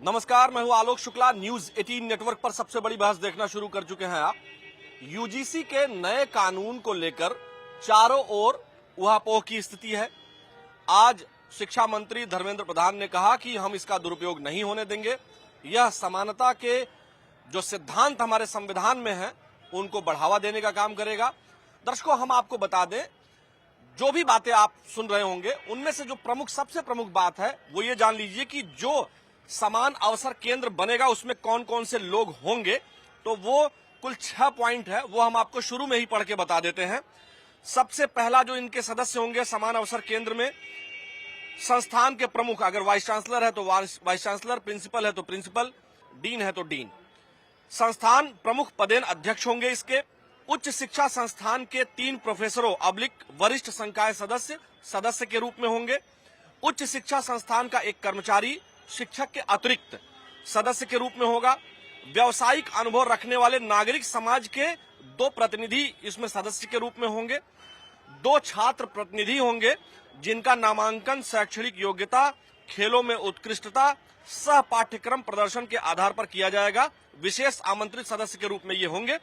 नमस्कार, मैं हूं आलोक शुक्ला। न्यूज 18 नेटवर्क पर सबसे बड़ी बहस देखना शुरू कर चुके हैं आप। यूजीसी के नए कानून को लेकर चारों ओर उहापोह की स्थिति है। आज शिक्षा मंत्री धर्मेंद्र प्रधान ने कहा कि हम इसका दुरुपयोग नहीं होने देंगे। यह समानता के जो सिद्धांत हमारे संविधान में हैं, उनको बढ़ावा देने का काम करेगा। दर्शकों, हम आपको बता दें, जो भी बातें आप सुन रहे होंगे उनमें से जो सबसे प्रमुख बात है वो ये जान लीजिए कि जो समान अवसर केंद्र बनेगा उसमें कौन कौन से लोग होंगे। तो वो कुल 6 पॉइंट है, वो हम आपको शुरू में ही पढ़ के बता देते हैं। सबसे पहला जो इनके सदस्य होंगे समान अवसर केंद्र में, संस्थान के प्रमुख, अगर वाइस चांसलर है तो वाइस चांसलर, प्रिंसिपल है तो प्रिंसिपल, डीन है तो डीन। संस्थान प्रमुख पदेन अध्यक्ष होंगे इसके। उच्च शिक्षा संस्थान के 3 प्रोफेसरों वरिष्ठ संकाय सदस्य के रूप में होंगे। उच्च शिक्षा संस्थान का एक कर्मचारी शिक्षक के अतिरिक्त सदस्य के रूप में होगा। व्यावसायिक अनुभव रखने वाले नागरिक समाज के 2 प्रतिनिधि इसमें सदस्य के रूप में होंगे। 2 छात्र प्रतिनिधि होंगे जिनका नामांकन शैक्षणिक योग्यता, खेलों में उत्कृष्टता, सह पाठ्यक्रम प्रदर्शन के आधार पर किया जाएगा। विशेष आमंत्रित सदस्य के रूप में ये होंगे।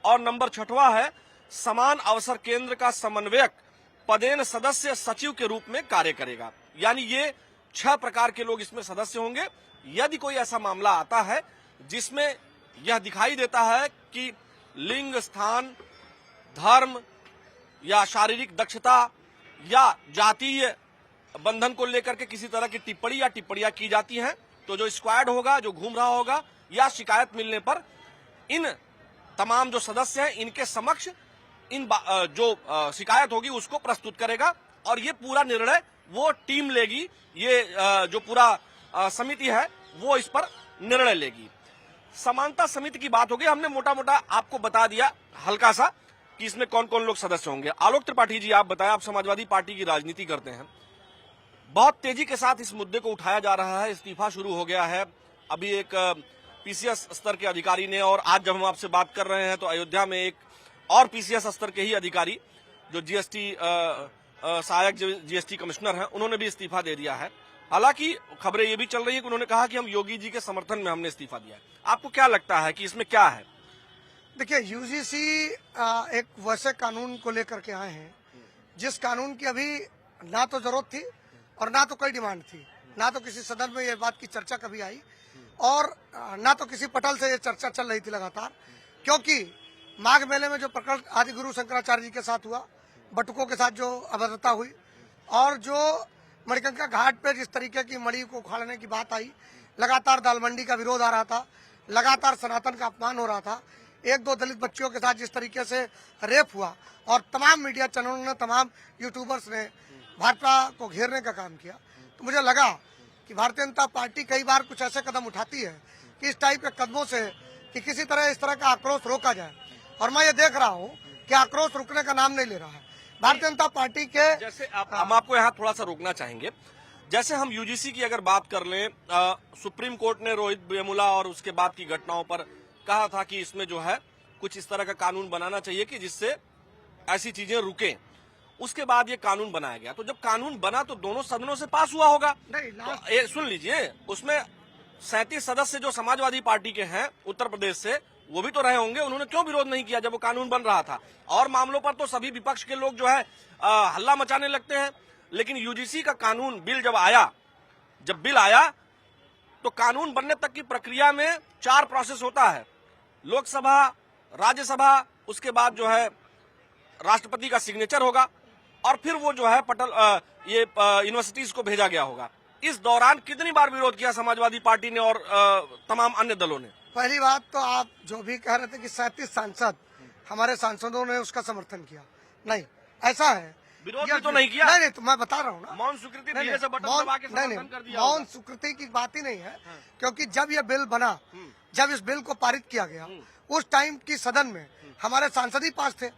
और नंबर 6वां है, समान अवसर केंद्र का समन्वयक पदेन सदस्य सचिव के रूप में कार्य करेगा। यानी ये 6 प्रकार के लोग इसमें सदस्य होंगे। यदि कोई ऐसा मामला आता है जिसमें यह दिखाई देता है कि लिंग, स्थान, धर्म या शारीरिक दक्षता या जातीय बंधन को लेकर के किसी तरह की टिप्पणी या टिप्पणियां की जाती हैं, तो जो स्क्वाड होगा, जो घूम रहा होगा, या शिकायत मिलने पर इन तमाम जो सदस्य हैं इनके समक्ष इन जो शिकायत होगी उसको प्रस्तुत करेगा और ये पूरा निर्णय वो टीम लेगी। ये जो पूरा समिति है वो इस पर निर्णय लेगी। समानता समिति की बात होगी। हमने मोटा मोटा आपको बता दिया हल्का सा कि इसमें कौन कौन लोग सदस्य होंगे। आलोक त्रिपाठी जी, आप बताएं, आप समाजवादी पार्टी की राजनीति करते हैं। बहुत तेजी के साथ इस मुद्दे को उठाया जा रहा है। इस्तीफा शुरू हो गया है। अभी एक पीसीएस स्तर के अधिकारी ने, और आज जब हम आपसे बात कर रहे हैं तो अयोध्या में एक और पीसीएस स्तर के ही अधिकारी जो जीएसटी सहायक जीएसटी कमिश्नर हैं, उन्होंने भी इस्तीफा दे दिया है। हालांकि खबरें ये भी चल रही है कि उन्होंने कहा कि हम योगी जी के समर्थन में हमने इस्तीफा दिया है। आपको क्या लगता है कि इसमें क्या है? देखिए, यूजीसी एक वैसे कानून को लेकर के आए हैं जिस कानून की अभी ना तो जरूरत थी और ना तो कोई डिमांड थी, ना तो किसी सदन में ये बात की चर्चा कभी आई और ना तो किसी पटल से ये चर्चा चल रही थी लगातार। क्योंकि माघ मेले में जो प्रकरण आदि गुरु शंकराचार्य जी के साथ हुआ, बटुकों के साथ जो अभद्रता हुई और जो मणिकंका घाट पे जिस तरीके की मणि को उखाड़ने की बात आई, लगातार दालमंडी का विरोध आ रहा था, लगातार सनातन का अपमान हो रहा था, 1-2 दलित बच्चियों के साथ जिस तरीके से रेप हुआ और तमाम मीडिया चैनलों ने, तमाम यूट्यूबर्स ने भाजपा को घेरने का काम किया, तो मुझे लगा कि भारतीय जनता पार्टी कई बार कुछ ऐसे कदम उठाती है कि इस टाइप के कदमों से कि किसी तरह इस तरह का आक्रोश रोका जाए। और मैं ये देख रहा हूँ कि आक्रोश रुकने का नाम नहीं ले रहा है भारतीय जनता पार्टी के। जैसे हम आपको यहाँ थोड़ा सा रोकना चाहेंगे। जैसे हम यूजीसी की अगर बात कर लें, सुप्रीम कोर्ट ने रोहित वेमुला और उसके बाद की घटनाओं पर कहा था कि इसमें जो है कुछ इस तरह का कानून बनाना चाहिए कि जिससे ऐसी चीजें रुकें। उसके बाद ये कानून बनाया गया। तो जब कानून बना तो दोनों सदनों से पास हुआ होगा। नहीं, तो सुन लीजिए, उसमें 37 सदस्य जो समाजवादी पार्टी के हैं उत्तर प्रदेश से, वो भी तो रहे होंगे। उन्होंने क्यों विरोध नहीं किया जब वो कानून बन रहा था? और मामलों पर तो सभी विपक्ष के लोग जो है हल्ला मचाने लगते हैं। लेकिन यूजीसी का कानून जब बिल आया तो कानून बनने तक की प्रक्रिया में 4 प्रोसेस होता है। लोकसभा, राज्यसभा, उसके बाद जो है राष्ट्रपति का सिग्नेचर होगा और फिर वो जो है यूनिवर्सिटीज को भेजा गया होगा। इस दौरान कितनी बार विरोध किया समाजवादी पार्टी ने और तमाम अन्य दलों ने? पहली बात तो आप जो भी कह रहे थे कि 37 सांसद, हमारे सांसदों ने उसका समर्थन किया, नहीं, ऐसा है। विरोध भी तो नहीं किया। नहीं, तो मैं बता रहा हूँ ना, मौन स्वीकृति दिए से बटन दबा के समर्थन कर दिया। मौन स्वीकृति की बात ही नहीं है। क्योंकि जब ये बिल बना, जब इस बिल को पारित किया गया, उस टाइम की सदन में हमारे सांसद ही पास थे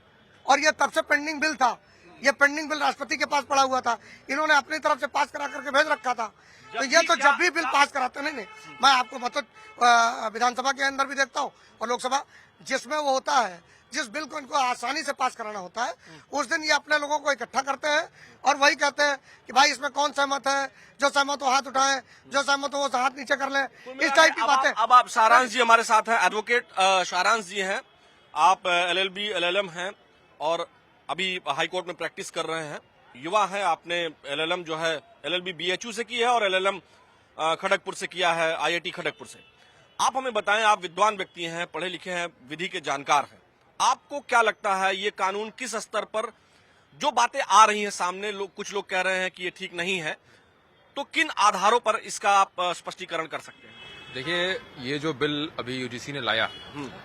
और ये तब से पेंडिंग बिल था। ये पेंडिंग बिल राष्ट्रपति के पास पड़ा हुआ था, इन्होंने अपनी तरफ से पास करा करके भेज रखा था। तो ये तो जब भी बिल पास कराते नहीं, मैं आपको मतलब विधानसभा के अंदर भी देखता हूँ और लोकसभा, जिसमें वो होता है, जिस बिल को इनको आसानी से पास कराना होता है, उस दिन ये अपने लोगों को इकट्ठा करते हैं और वही कहते हैं कि भाई इसमें कौन सहमत है, जो सहमत हो हाथ उठाए, जो सहमत हो वो हाथ नीचे कर ले, इस टाइप की बातें। अब आप सारांश जी हमारे साथ हैं, एडवोकेट सारांश जी हैं, आप LLB LLM हैं और अभी हाईकोर्ट में प्रैक्टिस कर रहे हैं, युवा हैं, आपने LLM जो है LLB BHU से की है और LLM खड़गपुर से किया है, IIT खड़गपुर से। आप हमें बताएं, आप विद्वान व्यक्ति हैं, पढ़े लिखे हैं, विधि के जानकार हैं, आपको क्या लगता है ये कानून किस स्तर पर, जो बातें आ रही हैं सामने, कुछ लोग कह रहे हैं कि ये ठीक नहीं है, तो किन आधारों पर इसका आप स्पष्टीकरण कर सकते हैं? देखिए, ये जो बिल अभी यूजीसी ने लाया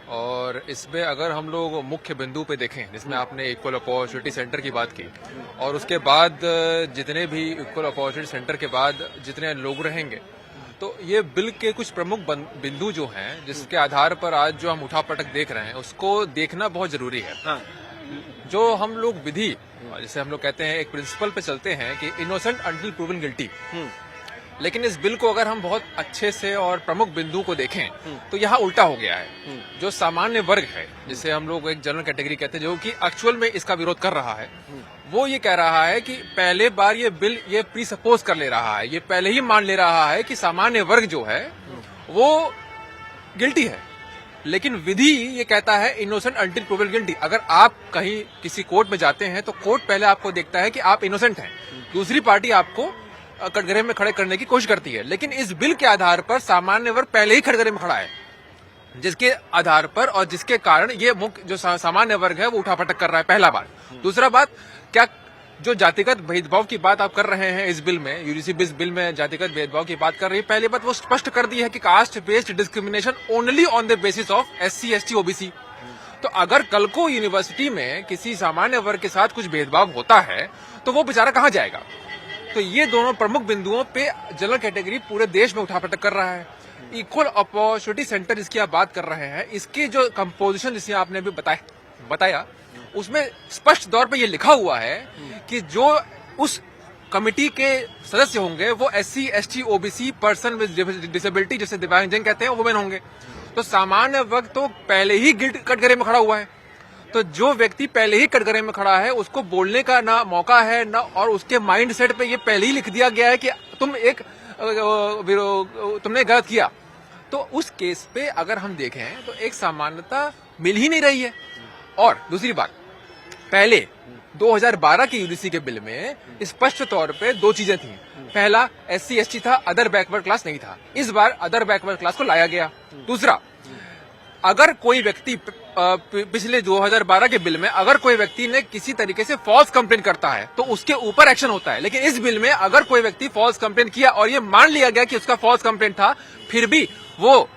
और इसमें अगर हम लोग मुख्य बिंदु पे देखें, जिसमें आपने इक्वल अपॉर्चुनिटी सेंटर की बात की और उसके बाद जितने भी इक्वल अपॉर्चुनिटी सेंटर के बाद जितने लोग रहेंगे, तो ये बिल के कुछ प्रमुख बिंदु जो हैं, जिसके आधार पर आज जो हम उठापटक देख रहे हैं, उसको देखना बहुत जरूरी है। हाँ। जो हम लोग विधि, जैसे हम लोग कहते हैं, एक प्रिंसिपल पे चलते हैं कि इनोसेंट अंटिल प्रूवन गिल्टी, लेकिन इस बिल को अगर हम बहुत अच्छे से और प्रमुख बिंदु को देखें तो यहाँ उल्टा हो गया है। जो सामान्य वर्ग है, जिसे हम लोग एक जनरल कैटेगरी कहते हैं, जो कि एक्चुअल में इसका विरोध कर रहा है, वो ये कह रहा है कि पहले बार ये बिल ये प्री सपोज कर ले रहा है, ये पहले ही मान ले रहा है कि सामान्य वर्ग जो है वो गिल्टी है, लेकिन विधि ये कहता है इनोसेंट अंटिल प्रूवन गिल्टी। अगर आप कहीं किसी कोर्ट में जाते हैं तो कोर्ट पहले आपको देखता है कि आप इनोसेंट हैं, दूसरी पार्टी आपको कटघरे में खड़े करने की कोशिश करती है, लेकिन इस बिल के आधार पर सामान्य वर्ग पहले ही कटघरे में खड़ा है, जिसके आधार पर और जिसके कारण ये मुख्य जो सामान्य वर्ग है वो उठापटक कर रहा है, पहला बात। दूसरा बात, क्या जो जातिगत भेदभाव की बात आप कर रहे हैं इस बिल में, यूजीसी बिल में जातिगत भेदभाव की बात कर रही है, पहली बात वो स्पष्ट कर दी है कि caste based discrimination only on the basis of SC ST OBC। तो अगर कल को यूनिवर्सिटी में किसी सामान्य वर्ग के साथ कुछ भेदभाव होता है तो वो बेचारा कहाँ जाएगा? तो ये दोनों प्रमुख बिंदुओं पे जनरल कैटेगरी पूरे देश में उठापटक कर रहा है। इक्वल अपॉर्चुनिटी सेंटर जिसकी आप बात कर रहे हैं, इसकी जो कंपोजिशन जिसे आपने अभी बताया, उसमें स्पष्ट तौर पे ये लिखा हुआ है कि जो उस कमिटी के सदस्य होंगे वो SC ST OBC person with disability, जैसे दिव्यांगजन कहते हैं, वुमेन होंगे। तो सामान्य वर्ग तो पहले ही कटघरे में खड़ा हुआ है, तो जो व्यक्ति पहले ही कटघरे में खड़ा है उसको बोलने का ना मौका है ना, और उसके माइंड सेट पे ये पहले ही लिख दिया गया है कि तुमने गलत किया। तो उस केस पे अगर हम देखें तो एक सामान्यता मिल ही नहीं रही है। और दूसरी बात, पहले 2012 के यूजीसी के बिल में स्पष्ट तौर पे दो चीजें थी। पहला SC ST था, अदर बैकवर्ड क्लास नहीं था। इस बार अदर बैकवर्ड क्लास को लाया गया। दूसरा, अगर कोई व्यक्ति पिछले 2012 के बिल में अगर कोई व्यक्ति ने किसी तरीके से फॉल्स कंप्लेन करता है तो उसके ऊपर एक्शन होता है, लेकिन इस बिल में अगर कोई व्यक्ति फॉल्स कंप्लेन किया और ये मान लिया गया कि उसका फॉल्स कंप्लेन था, फिर भी वो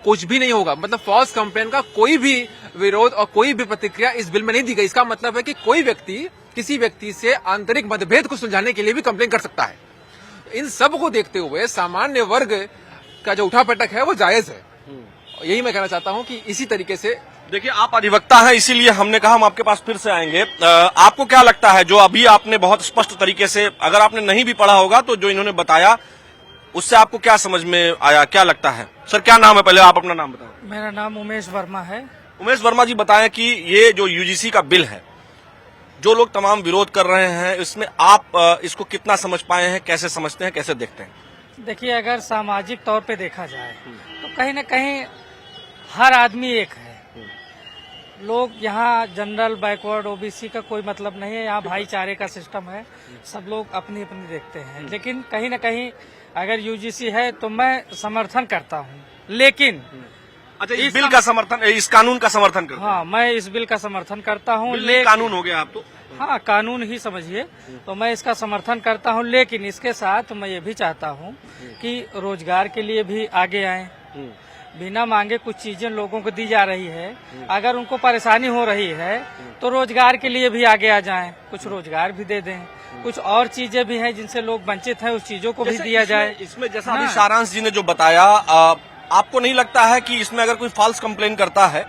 कुछ भी नहीं होगा। मतलब फॉल्स कंप्लेन का कोई भी विरोध और कोई भी प्रतिक्रिया इस बिल में नहीं दी गई। इसका मतलब है कि कोई व्यक्ति किसी व्यक्ति से आंतरिक मतभेद को सुलझाने के लिए भी कंप्लेन कर सकता है। इन सब को देखते हुए सामान्य वर्ग का जो उठापटक है वो जायज है। यही मैं कहना चाहता हूं कि इसी तरीके से, देखिए, आप अधिवक्ता हैं, इसीलिए हमने कहा हम आपके पास फिर से आएंगे। आपको क्या लगता है, जो अभी आपने बहुत स्पष्ट तरीके से, अगर आपने नहीं भी पढ़ा होगा तो जो इन्होंने बताया उससे आपको क्या समझ में आया, क्या लगता है? सर, क्या नाम है? पहले आप अपना नाम बताएं। मेरा नाम उमेश वर्मा है। उमेश वर्मा जी, बताएं कि ये जो यूजीसी का बिल है, जो लोग तमाम विरोध कर रहे हैं, इसमें आप इसको कितना समझ पाए हैं, कैसे समझते हैं, कैसे देखते हैं? देखिए, अगर सामाजिक तौर पे देखा जाए तो कहीं न कहीं हर आदमी एक है। लोग यहाँ जनरल, बैकवर्ड, OBC का कोई मतलब नहीं है। यहाँ भाईचारे का सिस्टम है, सब लोग अपनी अपनी देखते हैं। लेकिन कहीं न कहीं अगर यूजीसी है तो मैं समर्थन करता हूँ, लेकिन अच्छा, इस बिल का समर्थन, इस कानून का समर्थन करते हैं? हाँ, मैं इस बिल का समर्थन करता हूँ। कानून हो गया आप तो? हाँ, कानून ही समझिए। तो मैं इसका समर्थन करता हूँ, लेकिन इसके साथ मैं ये भी चाहता हूँ कि रोजगार के लिए भी आगे आए। बिना मांगे कुछ चीजें लोगों को दी जा रही है, अगर उनको परेशानी हो रही है तो रोजगार के लिए भी आगे आ जाएं, कुछ रोजगार भी दे दें। कुछ और चीजें भी हैं जिनसे लोग वंचित हैं, उस चीजों को भी दिया जाए। इसमें जैसा अभी सारांश जी ने जो बताया, आपको नहीं लगता है कि इसमें अगर कोई फॉल्स कंप्लेन करता है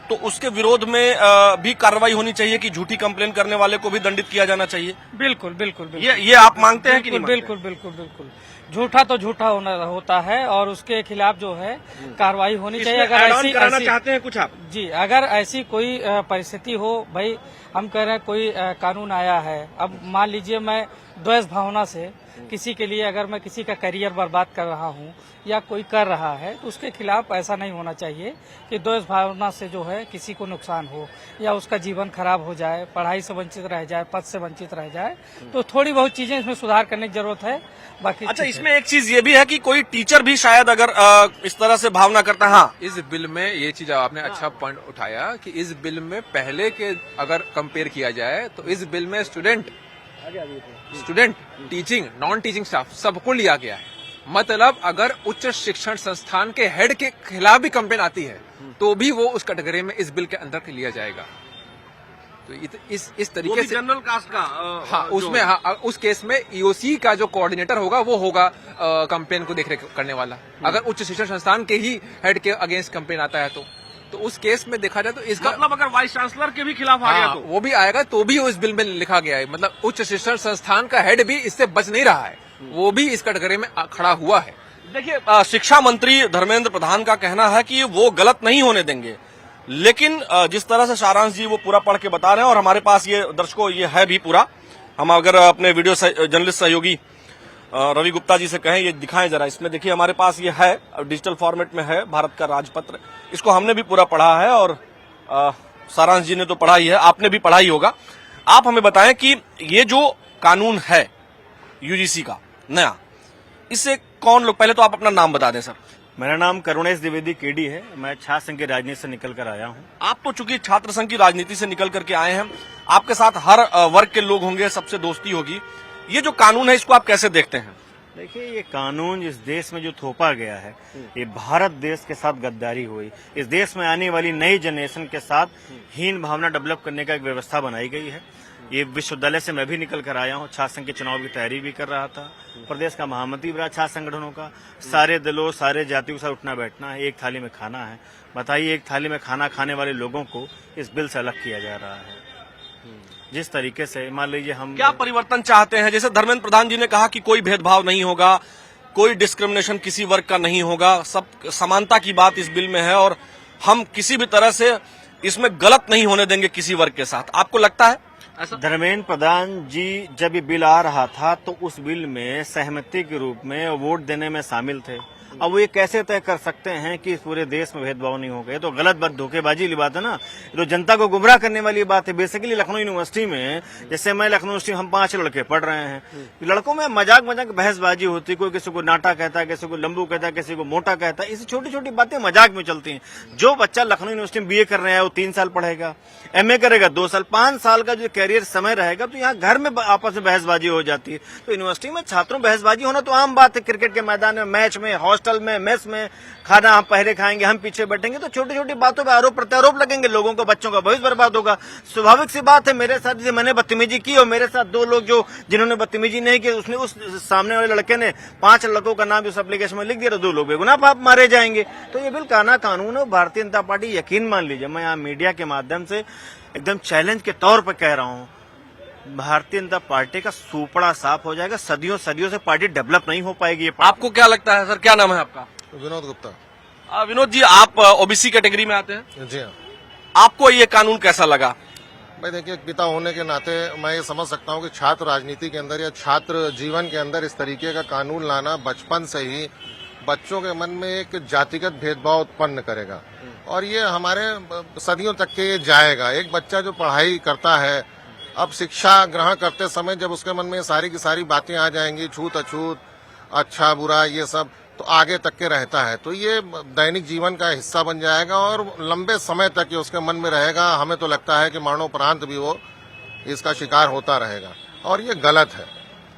तो उसके विरोध में भी कार्रवाई होनी चाहिए, कि झूठी कंप्लेन करने वाले को भी दंडित किया जाना चाहिए? बिल्कुल बिल्कुल, ये आप मांगते हैं कि नहीं? बिल्कुल बिल्कुल बिल्कुल। झूठा तो झूठा होता है और उसके खिलाफ जो है कार्रवाई होनी चाहिए। अगर ऐसी चाहते हैं कुछ आप? जी, अगर ऐसी कोई परिस्थिति हो, भाई हम कह रहे हैं कोई कानून आया है, अब मान लीजिए मैं द्वेष भावना से किसी के लिए अगर मैं किसी का करियर बर्बाद कर रहा हूं या कोई कर रहा है तो उसके खिलाफ ऐसा नहीं होना चाहिए कि द्वेष भावना से जो है किसी को नुकसान हो या उसका जीवन खराब हो जाए, पढ़ाई से वंचित रह जाए, पद से वंचित रह जाए। तो थोड़ी बहुत चीजें इसमें सुधार करने की जरूरत है। बाकी अच्छा, इसमें एक चीज ये भी है कि कोई टीचर भी शायद अगर इस तरह से भावना करता है। हाँ, इस बिल में ये चीज आपने अच्छा पॉइंट उठाया कि इस बिल में पहले के अगर कंपेयर किया जाए तो इस बिल में student, teaching, non teaching staff सबको लिया गया है। मतलब अगर उच्च शिक्षण संस्थान के हेड के खिलाफ भी कंप्लेन आती है तो भी वो उस कैटेगरी में इस बिल के अंदर लिया जाएगा। तो इस तरीके से जनरल कास्ट का हाँ उसमें हाँ उस केस में ईओसी का जो कोऑर्डिनेटर होगा वो होगा कंप्लेन को देखरेख करने वाला। अगर उच्च शिक्षण संस्थान के ही हेड के अगेंस्ट कंप्लेन आता है तो उस केस में देखा जाए तो इसका मतलब अगर वाइस चांसलर के भी खिलाफ आ गया तो वो भी आएगा तो भी उस बिल में लिखा गया है। मतलब उच्च शिक्षण संस्थान का हेड भी इससे बच नहीं रहा है, वो भी इस कैटेगरी में खड़ा हुआ है। देखिए, शिक्षा मंत्री धर्मेंद्र प्रधान का कहना है कि वो गलत नहीं होने देंगे, लेकिन जिस तरह से सारांश जी वो पूरा पढ़ के बता रहे हैं और हमारे पास ये दर्शकों ये है भी पूरा, हम अगर अपने वीडियो जर्नलिस्ट सहयोगी रवि गुप्ता जी से कहें ये दिखाएं जरा। इसमें देखिए हमारे पास ये है, डिजिटल फॉर्मेट में है, भारत का राजपत्र। इसको हमने भी पूरा पढ़ा है और सारांश जी ने तो पढ़ा ही है, आपने भी पढ़ा ही होगा। आप हमें बताएं कि ये जो कानून है यूजीसी का नया, इससे कौन लोग, पहले तो आप अपना नाम बता दें सर। मेरा नाम करुणेश द्विवेदी केडी है, मैं छात्र संघ की राजनीति से निकल कर आया हूँ। आप तो चूंकि छात्र संघ की राजनीति से निकल करके आए हैं, आपके साथ हर वर्ग के लोग होंगे, सबसे दोस्ती होगी। ये जो कानून है इसको आप कैसे देखते हैं? देखिए, ये कानून इस देश में जो थोपा गया है, ये भारत देश के साथ गद्दारी हुई। इस देश में आने वाली नई जनरेशन के साथ हीन भावना डेवलप करने का एक व्यवस्था बनाई गई है। ये विश्वविद्यालय से मैं भी निकल कर आया हूँ, छात्र संघ के चुनाव की तैयारी भी कर रहा था। प्रदेश का महामंत्री भी रहा छात्र संगठनों का। सारे दलों, सारे जातियों के साथ उठना बैठना है, एक थाली में खाना है। बताइए, एक थाली में खाना खाने वाले लोगों को इस बिल से अलग किया जा रहा है। जिस तरीके से मान लीजिए हम क्या परिवर्तन चाहते हैं? जैसे धर्मेंद्र प्रधान जी ने कहा कि कोई भेदभाव नहीं होगा, कोई डिस्क्रिमिनेशन किसी वर्ग का नहीं होगा, सब समानता की बात इस बिल में है और हम किसी भी तरह से इसमें गलत नहीं होने देंगे किसी वर्ग के साथ। आपको लगता है ऐसा? धर्मेंद्र प्रधान जी जब ये बिल आ रहा था तो उस बिल में सहमति के रूप में वोट देने में शामिल थे। अब वो ये कैसे तय कर सकते हैं कि इस पूरे देश में भेदभाव नहीं होगा? तो गलत बात, धोखेबाजी वाली बात है ना। तो जनता को गुमराह करने वाली बात है। बेसिकली लखनऊ यूनिवर्सिटी में, जैसे मैं लखनऊ यूनिवर्सिटी, हम 5 लड़के पढ़ रहे हैं। लड़कों में मजाक बहसबाजी होती, कोई किसी को नाटा कहता है, किसी को लंबू कहता है, किसी को मोटा कहता है। इसी छोटी छोटी बातें मजाक में चलती हैं। जो बच्चा लखनऊ यूनिवर्सिटी में BA कर रहे हैं वो 3 साल पढ़ेगा, MA करेगा 2 साल, 5 साल का जो कैरियर समय रहेगा, तो यहाँ घर में आपस में बहसबाजी हो जाती है। तो यूनिवर्सिटी में छात्रों बहसबाजी होना तो आम बात है। क्रिकेट के मैदान में, मैच में, हॉस्टल में, मेस में खाना हम पहले खाएंगे, हम पीछे बैठेंगे, तो छोटी छोटी बातों पे आरोप प्रत्यारोप लगेंगे, लोगों को, बच्चों का भविष्य बर्बाद होगा। स्वाभाविक सी बात है। मेरे साथ मैंने बदतमीजी की और मेरे साथ 2 लोग जिन्होंने बदतमीजी नहीं की, उसने उस सामने वाले लड़के ने 5 लड़कों का नाम उस एप्लीकेशन में लिख दिया, तो 2 लोग बेगुनाह पाप मारे जाएंगे। तो ये बिल कानून है। भारतीय जनता पार्टी, यकीन मान लीजिए, मैं यहाँ मीडिया के माध्यम से एकदम चैलेंज के तौर पर कह रहा हूँ, भारतीय जनता पार्टी का सुपड़ा साफ हो जाएगा। सदियों से पार्टी डेवलप नहीं हो पाएगी। आपको क्या लगता है सर? क्या नाम है आपका? विनोद गुप्ता। विनोद जी, आप ओबीसी कैटेगरी में आते हैं। जी हाँ। आपको ये कानून कैसा लगा? भाई देखिए, एक पिता होने के नाते मैं ये समझ सकता हूँ कि छात्र राजनीति के अंदर या छात्र जीवन के अंदर इस तरीके का कानून लाना बचपन से ही बच्चों के मन में एक जातिगत भेदभाव उत्पन्न करेगा और ये हमारे सदियों तक के ये जाएगा। एक बच्चा जो पढ़ाई करता है, अब शिक्षा ग्रहण करते समय जब उसके मन में सारी की सारी बातें आ जाएंगी, छूत अछूत, अच्छा बुरा, ये सब तो आगे तक के रहता है, तो ये दैनिक जीवन का हिस्सा बन जाएगा और लंबे समय तक ये उसके मन में रहेगा। हमें तो लगता है कि मरणोपरांत भी वो इसका शिकार होता रहेगा और ये गलत है,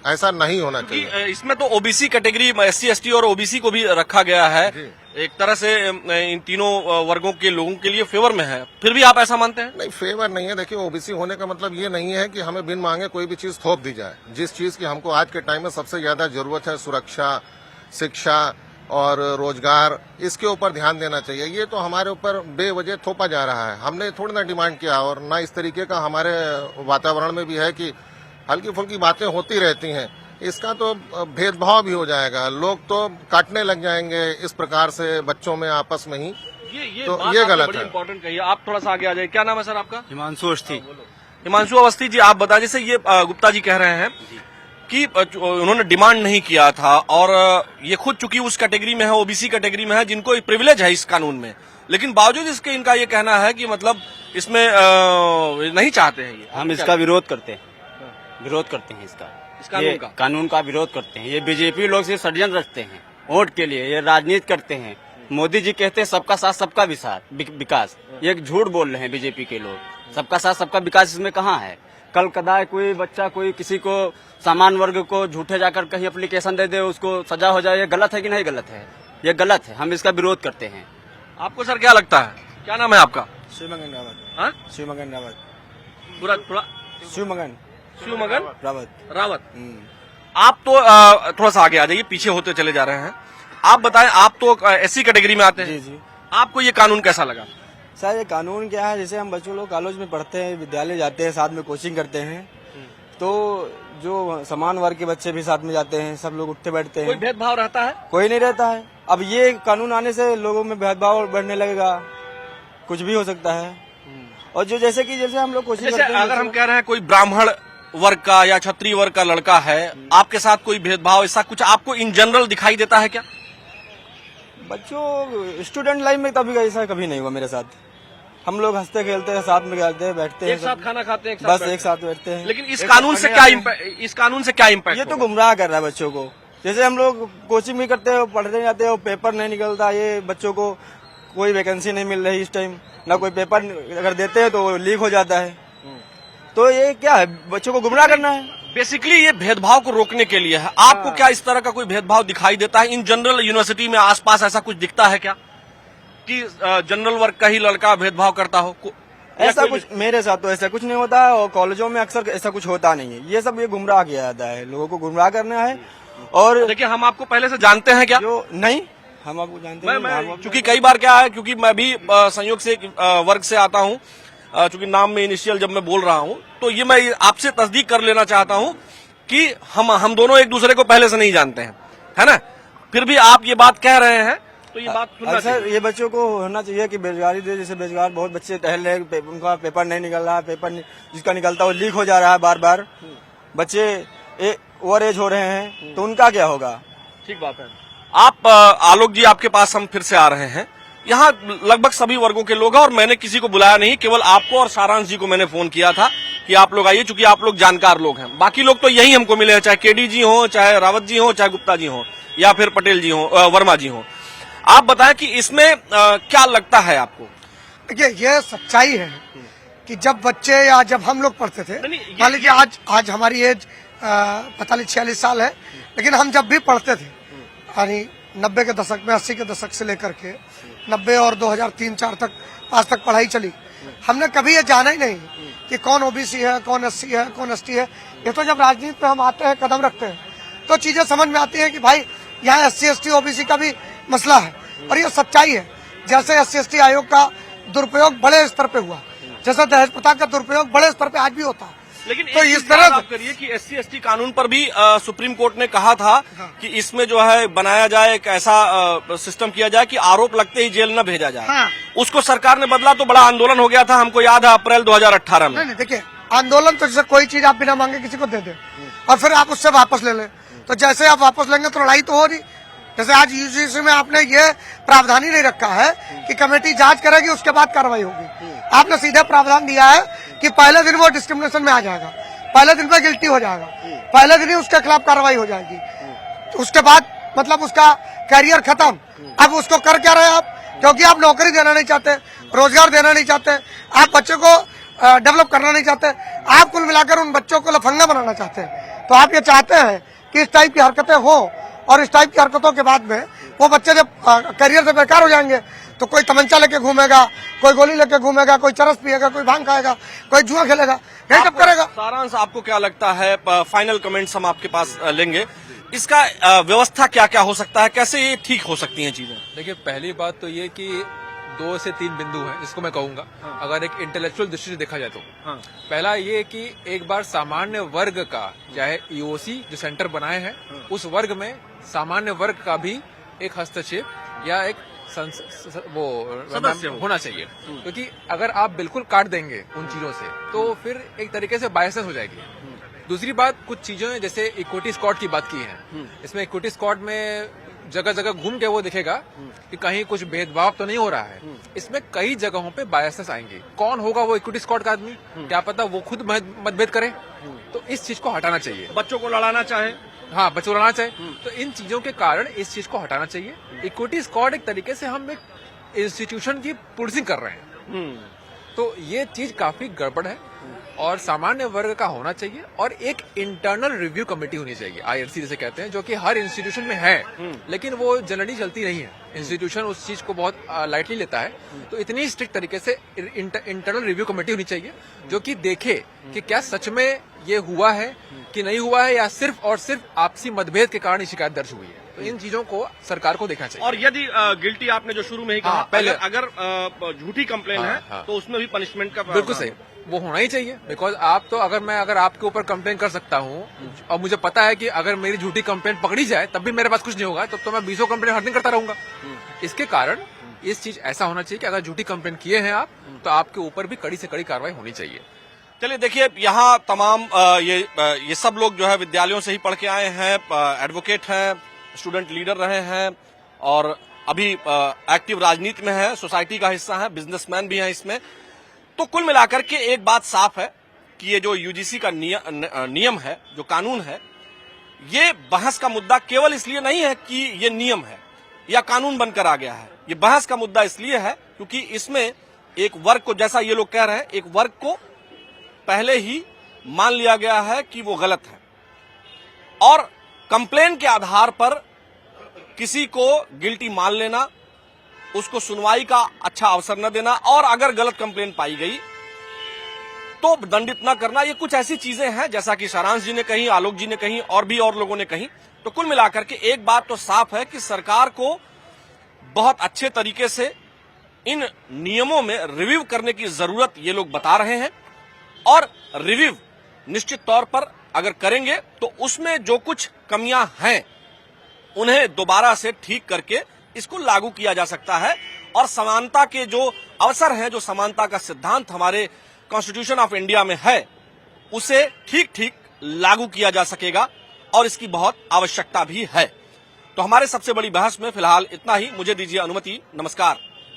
ऐसा नहीं होना चाहिए। इसमें तो ओबीसी कैटेगरी, SC ST और ओबीसी को भी रखा गया है, एक तरह से इन तीनों वर्गों के लोगों के लिए फेवर में है। फिर भी आप ऐसा मानते हैं? नहीं, फेवर नहीं है। देखिए, ओबीसी होने का मतलब ये नहीं है कि हमें बिन मांगे कोई भी चीज थोप दी जाए। जिस चीज की हमको आज के टाइम में सबसे ज्यादा जरूरत है, सुरक्षा, शिक्षा और रोजगार, इसके ऊपर ध्यान देना चाहिए। ये तो हमारे ऊपर बेवजह थोपा जा रहा है। हमने थोड़ी ना डिमांड किया और ना इस तरीके का हमारे वातावरण में भी है कि हल्की फुल्की बातें होती रहती हैं। इसका तो भेदभाव भी हो जाएगा, लोग तो काटने लग जाएंगे इस प्रकार से बच्चों में आपस में ही। ये तो बात ये आपने गलत बड़ी है। इंपॉर्टेंट कही है। आप थोड़ा सा आगे आ जाइए। क्या नाम है सर आपका? हिमांशु अवस्थी। हिमांशु अवस्थी जी, आप बताएं, जैसे ये गुप्ता जी कह रहे हैं कि उन्होंने डिमांड नहीं किया था और ये खुद चूंकि उस कैटेगरी में है, ओबीसी कैटेगरी में है, जिनको प्रिविलेज है इस कानून में, लेकिन बावजूद इसके इनका ये कहना है कि मतलब इसमें नहीं चाहते हैं ये। हम इसका विरोध करते हैं, विरोध करते हैं इसका, इस कानून ये का? कानून का विरोध करते हैं। ये बीजेपी लोग से षड्यंत्र रचते हैं वोट के लिए, ये राजनीति करते हैं। मोदी जी कहते हैं सबका साथ सबका विकास, ये झूठ बोल रहे हैं बीजेपी के लोग। सबका साथ सबका विकास इसमें कहाँ है? कल कदाए कोई बच्चा कोई किसी को सामान्य वर्ग को झूठे जाकर कहीं एप्लीकेशन दे दे, उसको सजा हो जाए, ये गलत है कि नहीं गलत है? ये गलत है, हम इसका विरोध करते हैं। आपको सर क्या लगता है? क्या नाम है आपका? शिवमगन रावत। हाँ? शिवमगन रावत। पूरा थोड़ा शिवमगन शिवमगन रावत। आप तो थोड़ा सा आगे आ जाइए, पीछे होते चले जा रहे हैं। आप बताएं, आप तो एससी कैटेगरी में आते हैं। जी। आपको ये कानून कैसा लगा? सर ये कानून क्या है, जैसे हम बच्चों लोग कॉलेज में पढ़ते हैं, विद्यालय जाते हैं, साथ में कोचिंग करते हैं, तो जो समान वर्ग के बच्चे भी साथ में जाते हैं, सब लोग उठते बैठते कोई हैं, भेदभाव रहता है? कोई नहीं रहता है। अब ये कानून आने से लोगों में भेदभाव बढ़ने लगेगा, कुछ भी हो सकता है। और जो जैसे हम लोग कोचिंग जैसे करते हैं, अगर हम कह रहे हैं कोई ब्राह्मण वर्ग का या क्षत्रिय वर्ग का लड़का है, आपके साथ कोई भेदभाव ऐसा कुछ आपको इन जनरल दिखाई देता है क्या? बच्चों स्टूडेंट लाइफ में तभी ऐसा कभी नहीं हुआ मेरे साथ। हम लोग हंसते खेलते हैं, साथ में खेलते हैं, बैठते हैं, एक साथ खाना खाते हैं, बस एक साथ बैठते हैं। लेकिन इस कानून से क्या इस कानून से क्या इम्पैक्ट? ये तो गुमराह कर रहा है बच्चों को। जैसे हम लोग कोचिंग भी करते हैं, पढ़ते जाते हैं, पेपर नहीं निकलता, ये बच्चों को कोई वैकेंसी नहीं मिल रही इस टाइम, ना कोई पेपर अगर देते हैं तो लीक हो जाता है। तो ये क्या है, बच्चों को गुमराह करना है। बेसिकली ये भेदभाव को रोकने के लिए है। आपको क्या इस तरह का कोई भेदभाव दिखाई देता है इन जनरल यूनिवर्सिटी में? आसपास ऐसा कुछ दिखता है क्या कि जनरल वर्ग का ही लड़का भेदभाव करता हो? ऐसा कुछ मेरे साथ तो ऐसा कुछ नहीं होता है, और कॉलेजों में अक्सर ऐसा कुछ होता नहीं है। ये सब ये गुमराह किया जाता है, लोगों को गुमराह करना है। और देखिए, हम आपको पहले से जानते हैं क्या? जो नहीं, हम आपको जानते हैं। मैं चूंकि कई बार क्या है, क्योंकि मैं भी संयोग से एक वर्ग से आता हूं, चूंकि नाम में इनिशियल जब मैं बोल रहा हूं, तो ये मैं आपसे तस्दीक कर लेना चाहता हूं कि हम दोनों एक दूसरे को पहले से नहीं जानते हैं, है ना? फिर भी आप ये बात कह रहे हैं, तो ये बात सुनना सर चाहिए। ये बच्चों को होना चाहिए कि बेरोजगारी दे, जैसे बेरोजगार बहुत बच्चे टहल रहे हैं, उनका पेपर नहीं निकल रहा है, जिसका निकलता है वो लीक हो जा रहा है बार बार, बच्चे ओवर एज हो रहे हैं, तो उनका क्या होगा? ठीक बात है। आप आलोक जी, आपके पास हम फिर से आ रहे हैं। यहाँ लगभग सभी वर्गों के लोग हैं और मैंने किसी को बुलाया नहीं, केवल आपको और सारांश जी को मैंने फोन किया था कि आप लोग आइए, चूंकि आप लोग जानकार लोग हैं। बाकी लोग तो यही हमको मिले हैं, चाहे केडी जी हो, चाहे रावत जी हो, चाहे गुप्ता जी हो, या फिर पटेल जी हो, वर्मा जी हो। आप बताएं कि इसमें क्या लगता है आपको? देखिए, ये सच्चाई है कि जब बच्चे या जब हम लोग पढ़ते थे, मान लीजिए आज हमारी एज 45-46 साल है, लेकिन हम जब भी पढ़ते थे, यानी 90 के दशक में, 80 के दशक से लेकर के 90 और 2003-4 तक, 5 तक पढ़ाई चली, हमने कभी ये जाना ही नहीं कि कौन ओबीसी है, कौन एससी है, कौन एसटी है। ये तो जब राजनीति में हम आते हैं, कदम रखते हैं, तो चीजें समझ में आती है कि भाई यहाँ एससी एसटी ओबीसी का भी मसला है, और ये सच्चाई है। जैसे एससी एसटी आयोग का दुरुपयोग बड़े स्तर पे हुआ, जैसे दहेज प्रथा का दुरुपयोग बड़े स्तर पे आज भी होता है। लेकिन तो एक इस चीज तरह आप करिए कि एससी एसटी कानून पर भी सुप्रीम कोर्ट ने कहा था कि इसमें जो है बनाया जाए, एक ऐसा सिस्टम किया जाए कि आरोप लगते ही जेल न भेजा जाए। हाँ। उसको सरकार ने बदला तो बड़ा आंदोलन हो गया था, हमको याद है, अप्रैल 2018 में। नहीं, देखिए, आंदोलन तो जैसे कोई चीज आप बिना मांगे किसी को दे दे और फिर आप उससे वापस ले लें, तो जैसे आप वापस लेंगे तो लड़ाई तो हो रही। जैसे आज यूजीसी में आपने ये प्रावधान ही नहीं रखा है कि कमेटी जांच करेगी, उसके बाद कार्रवाई होगी। आपने सीधे प्रावधान दिया है कि पहले दिन वो डिस्क्रिमिनेशन में आ जाएगा, पहले दिन पे गिल्टी हो जाएगा, पहले दिन ही उसके खिलाफ कार्रवाई हो जाएगी, तो उसके बाद मतलब उसका कैरियर खत्म। अब उसको कर क्या रहे आप? क्योंकि आप नौकरी देना नहीं चाहते, रोजगार देना नहीं चाहते, आप बच्चों को डेवलप करना नहीं चाहते, आप कुल मिलाकर उन बच्चों को लफंगा बनाना चाहते हैं। तो आप ये चाहते हैं कि इस टाइप की हरकतें हो, और इस टाइप की हरकतों के बाद में वो बच्चे जब करियर से बेकार हो जाएंगे, तो कोई तमंचा लेके घूमेगा, कोई गोली लेके घूमेगा, कोई चरस पिएगा, कोई भांग खाएगा, कोई जुआ खेलेगा, यही सब करेगा। सारांश, आपको क्या लगता है? फाइनल कमेंट्स हम आपके पास लेंगे। इसका व्यवस्था क्या क्या हो सकता है, कैसे ये ठीक हो सकती हैं चीजें? देखिए, पहली बात तो ये कि 2 से 3 बिंदु हैं जिसको मैं कहूंगा, अगर एक इंटेलेक्चुअल दृष्टि से देखा जाए तो। पहला ये कि एक बार सामान्य वर्ग का, चाहे ईओसी जो सेंटर बनाए हैं, उस वर्ग में सामान्य वर्ग का भी एक हस्तक्षेप या एक वो होना चाहिए, क्योंकि अगर आप बिल्कुल काट देंगे उन चीजों से तो फिर एक तरीके से बायसेस हो जाएगी। दूसरी बात, कुछ चीजें जैसे इक्विटी स्क्वाड की बात की है, इसमें इक्विटी स्क्वाड में जगह जगह घूम के वो देखेगा कि कहीं कुछ भेदभाव तो नहीं हो रहा है। इसमें कई जगहों पे बायसेस आएंगे। कौन होगा वो इक्विटी स्क्वाड का आदमी, क्या पता वो खुद मतभेद करे, तो इस चीज को हटाना चाहिए। बच्चों को लड़ाना चाहे, हाँ, बच्चों लड़ाना चाहिए, तो इन चीजों के कारण इस चीज को हटाना चाहिए। इक्विटी स्क्वाड एक तरीके से हम एक इंस्टीट्यूशन की पुलिसिंग कर रहे हैं, तो ये चीज काफी गड़बड़ है और सामान्य वर्ग का होना चाहिए। और एक इंटरनल रिव्यू कमेटी होनी चाहिए, IRC जिसे कहते हैं, जो कि हर इंस्टीट्यूशन में है, लेकिन वो जनरली चलती नहीं है। इंस्टीट्यूशन उस चीज को बहुत लाइटली लेता है, तो इतनी स्ट्रिक्ट तरीके से इंटरनल रिव्यू कमेटी होनी चाहिए जो कि देखे कि क्या सच में ये हुआ है कि नहीं हुआ है, या सिर्फ और सिर्फ आपसी मतभेद के कारण ये शिकायत दर्ज हुई है। तो इन चीजों को सरकार को देखना चाहिए। और यदि गिल्टी, आपने जो शुरू में ही कहा, पहले अगर झूठी कंप्लेन है तो उसमें भी पनिशमेंट का बिल्कुल सही, वो होना ही चाहिए। बिकॉज आप तो, अगर आपके ऊपर कंप्लेन कर सकता हूँ और मुझे पता है कि अगर मेरी झूठी कंप्लेन पकड़ी जाए तब भी मेरे पास कुछ नहीं होगा, तब तो मैं 20 कंप्लेन हर दिन करता रहूंगा। इसके कारण इस चीज ऐसा होना चाहिए कि अगर झूठी कंप्लेन किए हैं आप, तो आपके ऊपर भी कड़ी से कड़ी कार्रवाई होनी चाहिए। चलिए देखिए, यहाँ तमाम ये सब लोग जो है विद्यालयों से ही पढ़ के आए हैं, एडवोकेट हैं, स्टूडेंट लीडर रहे हैं और अभी एक्टिव राजनीति में है, सोसाइटी का हिस्सा है, बिजनेसमैन भी हैं इसमें। तो कुल मिलाकर के एक बात साफ है कि ये जो यूजीसी का नियम है, जो कानून है, ये बहस का मुद्दा केवल इसलिए नहीं है कि ये नियम है या कानून बनकर आ गया है। ये बहस का मुद्दा इसलिए है क्योंकि इसमें एक वर्ग को, जैसा ये लोग कह रहे हैं, एक वर्ग को पहले ही मान लिया गया है कि वो गलत है और कंप्लेन के आधार पर किसी को गिल्टी मान लेना, उसको सुनवाई का अच्छा अवसर न देना और अगर गलत कंप्लेन पाई गई तो दंडित न करना, ये कुछ ऐसी चीजें हैं जैसा कि सारांश जी ने कही, आलोक जी ने कही और भी और लोगों ने कही। तो कुल मिलाकर के एक बात तो साफ है कि सरकार को बहुत अच्छे तरीके से इन नियमों में रिव्यू करने की जरूरत ये लोग बता रहे हैं और रिव्यू निश्चित तौर पर अगर करेंगे तो उसमें जो कुछ कमियां हैं उन्हें दोबारा से ठीक करके इसको लागू किया जा सकता है और समानता के जो अवसर हैं, जो समानता का सिद्धांत हमारे कॉन्स्टिट्यूशन ऑफ इंडिया में है, उसे ठीक ठीक लागू किया जा सकेगा और इसकी बहुत आवश्यकता भी है। तो हमारे सबसे बड़ी बहस में फिलहाल इतना ही। मुझे दीजिए अनुमति। नमस्कार।